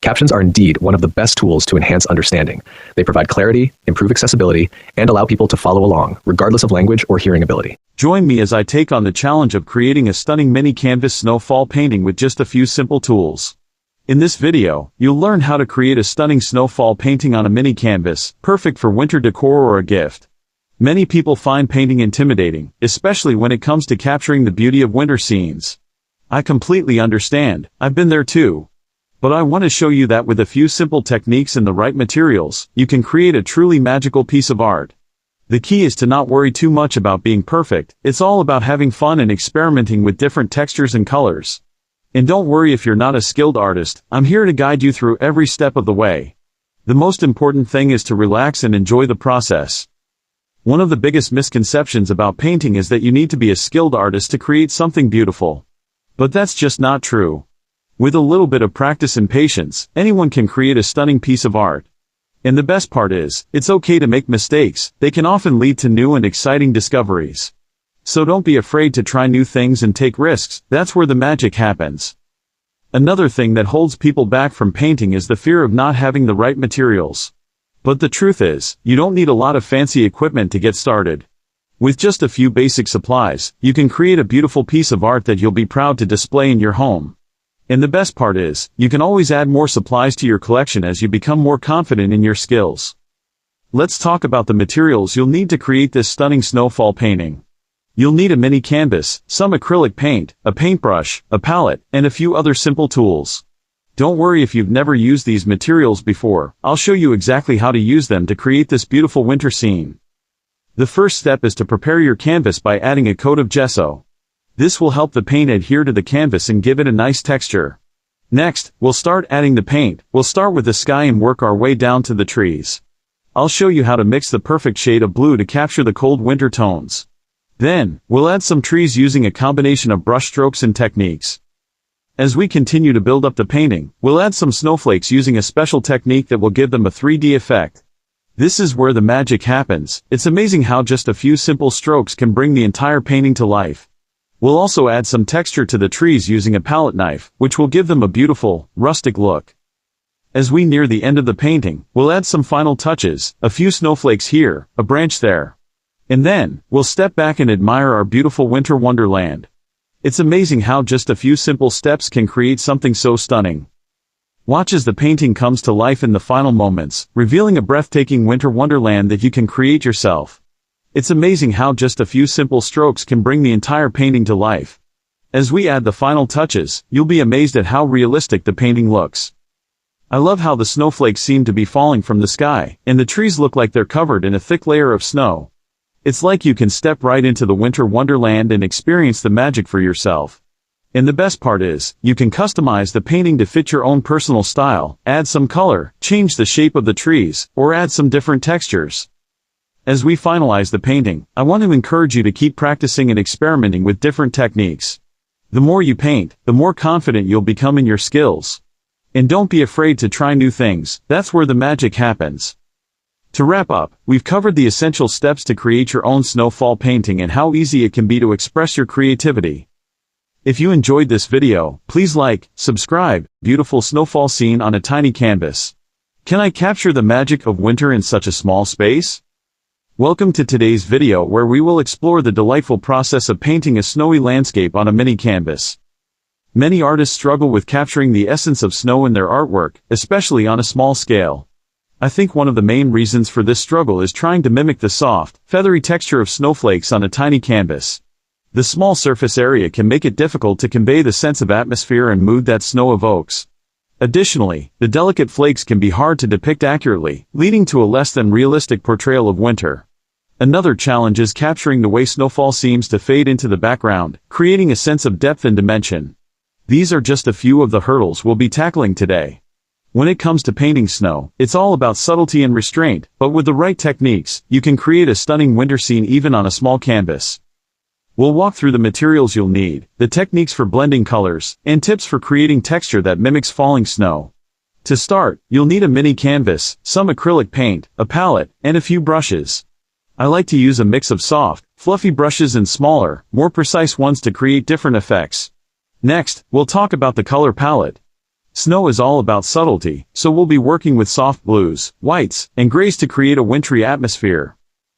Captions are indeed one of the best tools to enhance understanding. They provide clarity, improve accessibility, and allow people to follow along, regardless of language or hearing ability. Join me as I take on the challenge of creating a stunning mini canvas snowfall painting with just a few simple tools. In this video, you'll learn how to create a stunning snowfall painting on a mini canvas, perfect for winter decor or a gift. Many people find painting intimidating, especially when it comes to capturing the beauty of winter scenes. I completely understand, I've been there too. But I want to show you that with a few simple techniques and the right materials, you can create a truly magical piece of art. The key is to not worry too much about being perfect. It's all about having fun and experimenting with different textures and colors. And don't worry if you're not a skilled artist, I'm here to guide you through every step of the way. The most important thing is to relax and enjoy the process. One of the biggest misconceptions about painting is that you need to be a skilled artist to create something beautiful. But that's just not true. With a little bit of practice and patience, anyone can create a stunning piece of art. And the best part is, it's okay to make mistakes. They can often lead to new and exciting discoveries. So don't be afraid to try new things and take risks. That's where the magic happens. Another thing that holds people back from painting is the fear of not having the right materials. But the truth is, you don't need a lot of fancy equipment to get started. With just a few basic supplies, you can create a beautiful piece of art that you'll be proud to display in your home. And the best part is, you can always add more supplies to your collection as you become more confident in your skills. Let's talk about the materials you'll need to create this stunning snowfall painting. You'll need a mini canvas, some acrylic paint, a paintbrush, a palette, and a few other simple tools. Don't worry if you've never used these materials before, I'll show you exactly how to use them to create this beautiful winter scene. The first step is to prepare your canvas by adding a coat of gesso. This will help the paint adhere to the canvas and give it a nice texture. Next, we'll start adding the paint. We'll start with the sky and work our way down to the trees. I'll show you how to mix the perfect shade of blue to capture the cold winter tones. Then, we'll add some trees using a combination of brushstrokes and techniques. As we continue to build up the painting, we'll add some snowflakes using a special technique that will give them a 3D effect. This is where the magic happens. It's amazing how just a few simple strokes can bring the entire painting to life. We'll also add some texture to the trees using a palette knife, which will give them a beautiful, rustic look. As we near the end of the painting, we'll add some final touches, a few snowflakes here, a branch there. And then, we'll step back and admire our beautiful winter wonderland. It's amazing how just a few simple steps can create something so stunning. Watch as the painting comes to life in the final moments, revealing a breathtaking winter wonderland that you can create yourself. It's amazing how just a few simple strokes can bring the entire painting to life. As we add the final touches, you'll be amazed at how realistic the painting looks. I love how the snowflakes seem to be falling from the sky, and the trees look like they're covered in a thick layer of snow. It's like you can step right into the winter wonderland and experience the magic for yourself. And the best part is, you can customize the painting to fit your own personal style, add some color, change the shape of the trees, or add some different textures. As we finalize the painting, I want to encourage you to keep practicing and experimenting with different techniques. The more you paint, the more confident you'll become in your skills. And don't be afraid to try new things, that's where the magic happens. To wrap up, we've covered the essential steps to create your own snowfall painting and how easy it can be to express your creativity. If you enjoyed this video, please like, subscribe. Beautiful snowfall scene on a tiny canvas. Can I capture the magic of winter in such a small space? Welcome to today's video where we will explore the delightful process of painting a snowy landscape on a mini canvas. Many artists struggle with capturing the essence of snow in their artwork, especially on a small scale. I think one of the main reasons for this struggle is trying to mimic the soft, feathery texture of snowflakes on a tiny canvas. The small surface area can make it difficult to convey the sense of atmosphere and mood that snow evokes. Additionally, the delicate flakes can be hard to depict accurately, leading to a less than realistic portrayal of winter. Another challenge is capturing the way snowfall seems to fade into the background, creating a sense of depth and dimension. These are just a few of the hurdles we'll be tackling today. When it comes to painting snow, it's all about subtlety and restraint, but with the right techniques, you can create a stunning winter scene even on a small canvas. We'll walk through the materials you'll need, the techniques for blending colors, and tips for creating texture that mimics falling snow. To start, you'll need a mini canvas, some acrylic paint, a palette, and a few brushes. I like to use a mix of soft, fluffy brushes and smaller, more precise ones to create different effects. Next, we'll talk about the color palette. Snow is all about subtlety, so we'll be working with soft blues, whites, and grays to create a wintry atmosphere.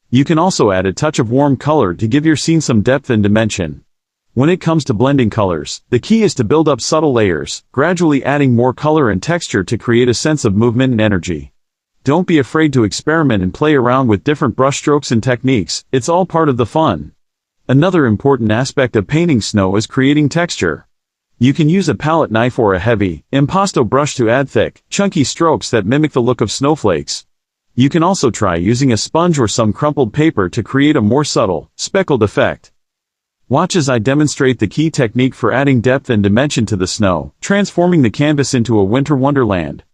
You can also add a touch of warm color to give your scene some depth and dimension. When it comes to blending colors, the key is to build up subtle layers, gradually adding more color and texture to create a sense of movement and energy. Don't be afraid to experiment and play around with different brushstrokes and techniques, it's all part of the fun. Another important aspect of painting snow is creating texture. You can use a palette knife or a heavy, impasto brush to add thick, chunky strokes that mimic the look of snowflakes. You can also try using a sponge or some crumpled paper to create a more subtle, speckled effect. Watch as I demonstrate the key technique for adding depth and dimension to the snow, transforming the canvas into a winter wonderland.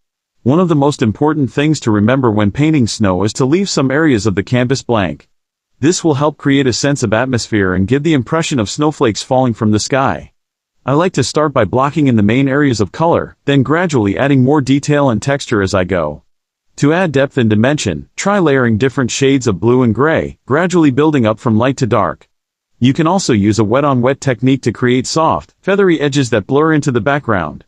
One of the most important things to remember when painting snow is to leave some areas of the canvas blank. This will help create a sense of atmosphere and give the impression of snowflakes falling from the sky. I like to start by blocking in the main areas of color, then gradually adding more detail and texture as I go. To add depth and dimension, try layering different shades of blue and gray, gradually building up from light to dark. You can also use a wet-on-wet technique to create soft, feathery edges that blur into the background.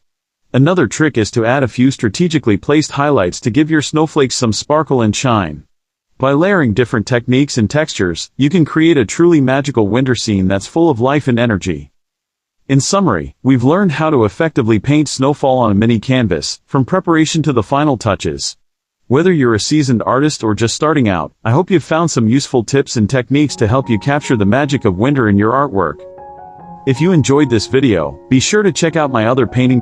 Another trick is to add a few strategically placed highlights to give your snowflakes some sparkle and shine. By layering different techniques and textures, you can create a truly magical winter scene that's full of life and energy. In summary, we've learned how to effectively paint snowfall on a mini canvas, from preparation to the final touches. Whether you're a seasoned artist or just starting out, I hope you've found some useful tips and techniques to help you capture the magic of winter in your artwork. If you enjoyed this video, be sure to check out my other painting